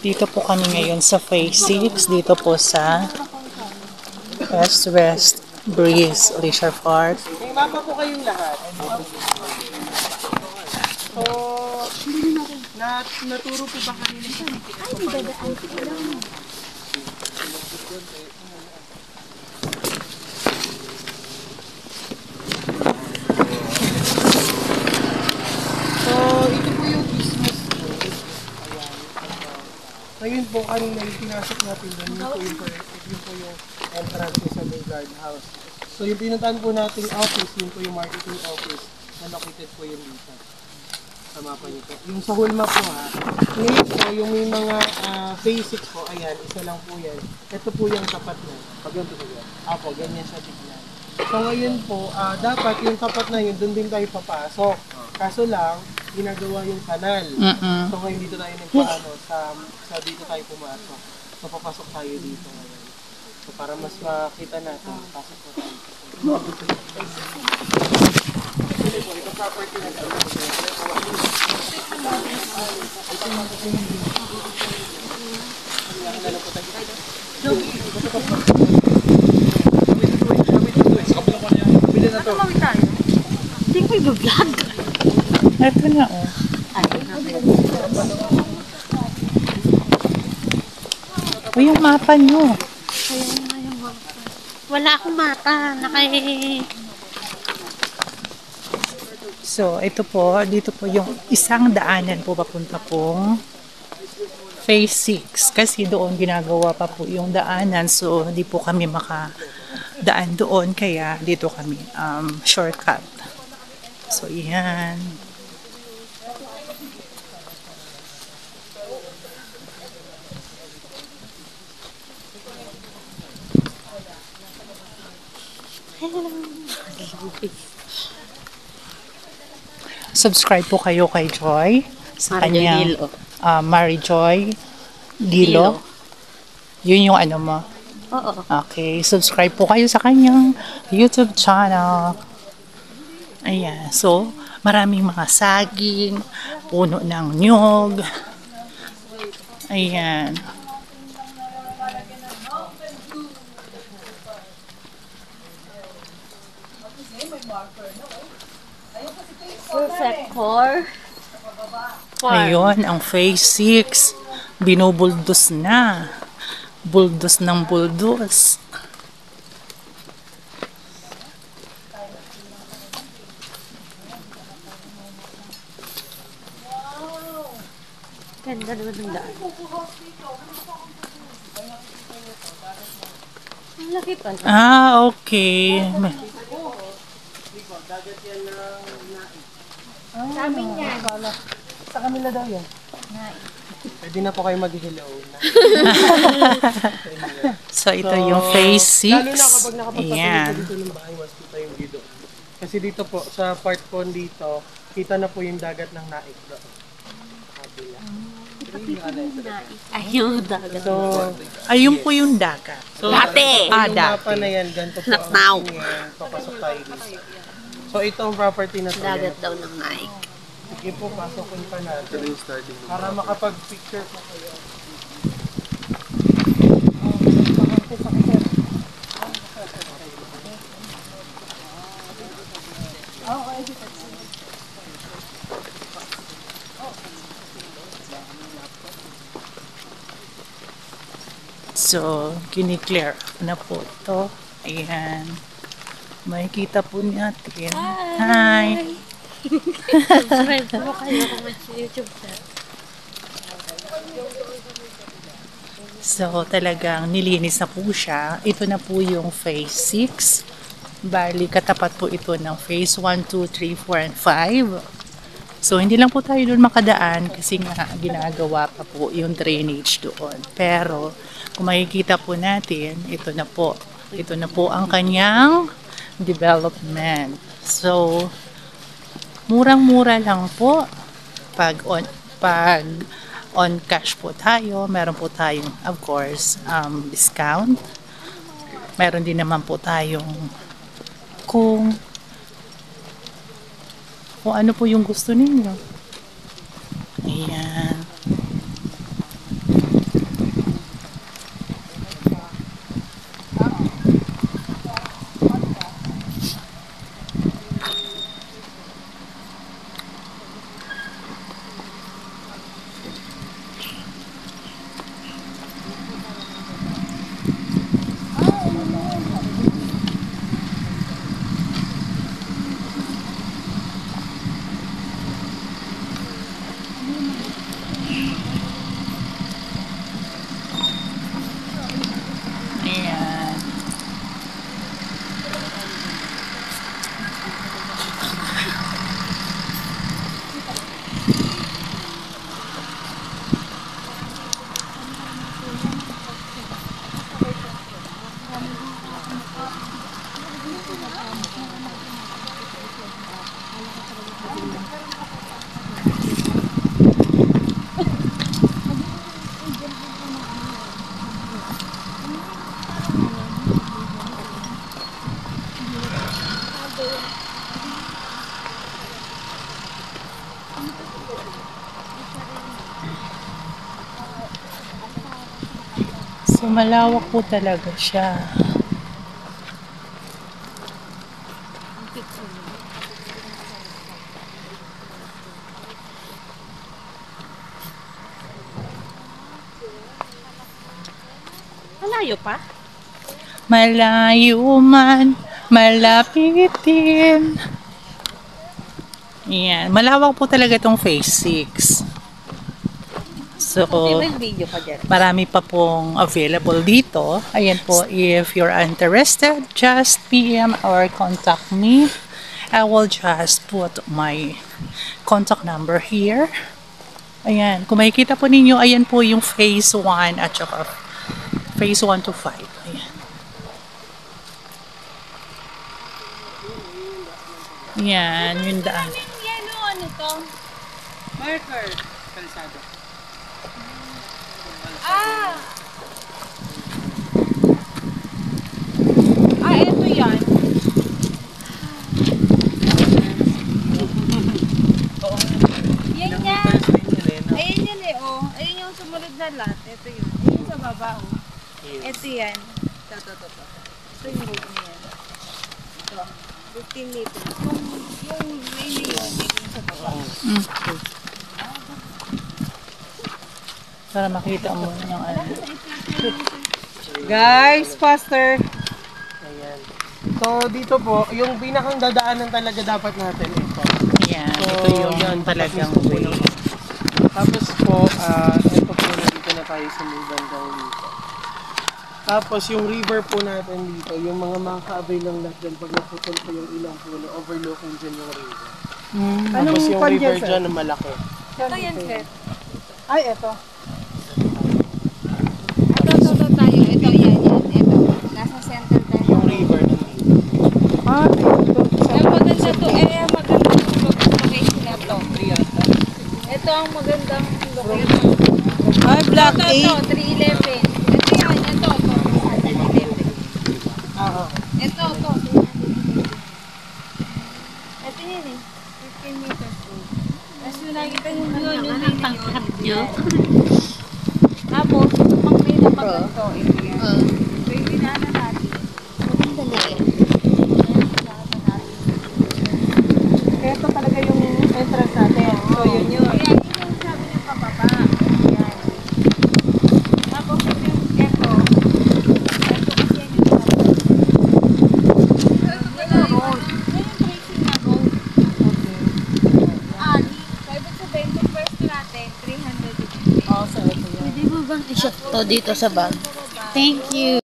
Dito po kami ngayon sa Phase 6, dito po sa West Breeze Leisure Park. May mapa po kayong lahat. So, naturo po ba kanina sa ito po yung business ko. Ayan. Ngayon po, kanina yung pinasok natin doon, yun po yung entrance sa may guardhouse. So yung pinuntahan po nating office, yun po yung marketing office na located po yun dito. Sa mapa nyo po. Yung sa Hulma po ha, ngayon po yung may mga basics po, ayan, isa lang po yan. Ito po yung tapat na. Pag yun po yan. Apo, ganyan siya tignan. So ngayon po, dapat yung tapat na yun, doon din tayo papasok. Kaso lang, ginagawa yung kanal. So ngayon dito tayo nagpaano, sa dito tayo pumasok. So papasok tayo dito ngayon. So para mas makita natin, pasok po tayo. Ito property na ito. Tumawid tayo. Hindi ko i-vlog. Ito na oh. O yung mapa nyo. Wala akong mata. So, ito po, dito po yung isang daanan po papunta pong Phase 6. Kasi doon ginagawa pa po yung daanan. So, hindi po kami makadaan doon. Kaya dito kami shortcut. So, yan. Subscribe po kayo kay Joy sa kanya Mary Joy Gilo. Yun yung ano mo. Oo. Okay, subscribe po kayo sa kanyang YouTube channel. Ayan, so maraming mga saging, puno ng nyog. Ayan. Perfect core. Ayun, ang Phase 6. Binubuldos na. Buldos ng buldos. Ganda naman ng daan. Ang laki pa. Okay. Sa amin yan. Sa kanila daw yan. Pwede na po kayo mag-hello. So, ito yung Phase 6. Lalo na kapag nakapagpatuloy Ayan. dito ng bahay, mas kita yung view doon. Kasi dito po, sa part po dito, kita na po yung dagat ng Naik doon. Kabila. Ayun, dagat. So, Ayun po yung dagat. Dati! yung Dati. mapa na yan, ganito po Not now. ang tingin. Papasok tayo dito. So, itong property na to. Dagat daw ng Nike. Sige po, pasokin pa natin. Para makapag-picture po kayo. So, kiniklear na po ito. Ayan. Makikita po natin. Hi! Subscribe po kayo kung sa YouTube channel. So, talagang nilinis na po siya. Ito na po yung Phase 6. Bali, katapat po ito ng Phase 1, 2, 3, 4, and 5. So, hindi lang po tayo doon makadaan kasi nga ginagawa pa po yung drainage doon. Pero, kung makikita po natin, ito na po. Ito na po ang kanyang development. So, murang-mura lang po pag on cash po tayo. Meron po tayong, of course, discount. Meron din naman po tayong kung ano po yung gusto ninyo. Ayan. So, malawak po talaga siya. Malayo pa? Malayo man, malapit din. Yan. Malawak po talaga itong phase 6. So, May video ka dyan. marami pa pong available dito. Ayan po, if you're interested, just PM or contact me. I will just put my contact number here. Ayan, kung makikita po ninyo, ayan po yung phase 1 at saka phase 1 to 5. Ayan. Yan, yung daan. Yellow, ano to? Marker. Kalsada. Ah! Ah, eto yan. Yan yan. Ayun yan eh, oh. Ayun yung sumunod na lot. Ito yun. Ayun sa baba, oh. Ito yan. Ito. Ito yung road na yan. Ito. 15 meters. Yung rainy yun, yung sa baba. Para makita mo yung ano. Guys, faster. Ayan. So, dito po, yung pinakang dadaanan talaga dapat natin ito. Yan, So, ito yung yan, talagang tapos way. Tapos po, ito po, nandito na tayo sa may bandang dito. Tapos yung river po natin dito, yung mga makaka-avail lang lahat dyan pag naputol po yung ilang puno, overlooking dyan yung river. Tapos yung river dyan na malaki. Ito yan, sir. Ay, ito. Ito tayo. Ito, yan. Ito. Nasa center tayo. Yung river nandito. Ang maganda to, maganda yung location na to. Ito ang magandang location. Ay, Black Ito, 311. Ito yan, ito. 311. Ito, to. Ito yun eh. 15 meters. Tapos yung nakikita yung yun, yung pangkat yun. Tapos, pang may napaganto, ito yan. So, yung dinaanan natin. Dali. Kaya ito talaga yung entrance natin. So, yun yun. Ayan, yun yung sabi ng pababa. Ayan. Tapos ito. Ito kasi yan yung pababa. Ito road. Yan yung tracing na road. Ah, so ibig sabihin, kung first natin, 350. Oh, so ito yun. Pwede mo bang i-shot to dito sa bag? Thank you.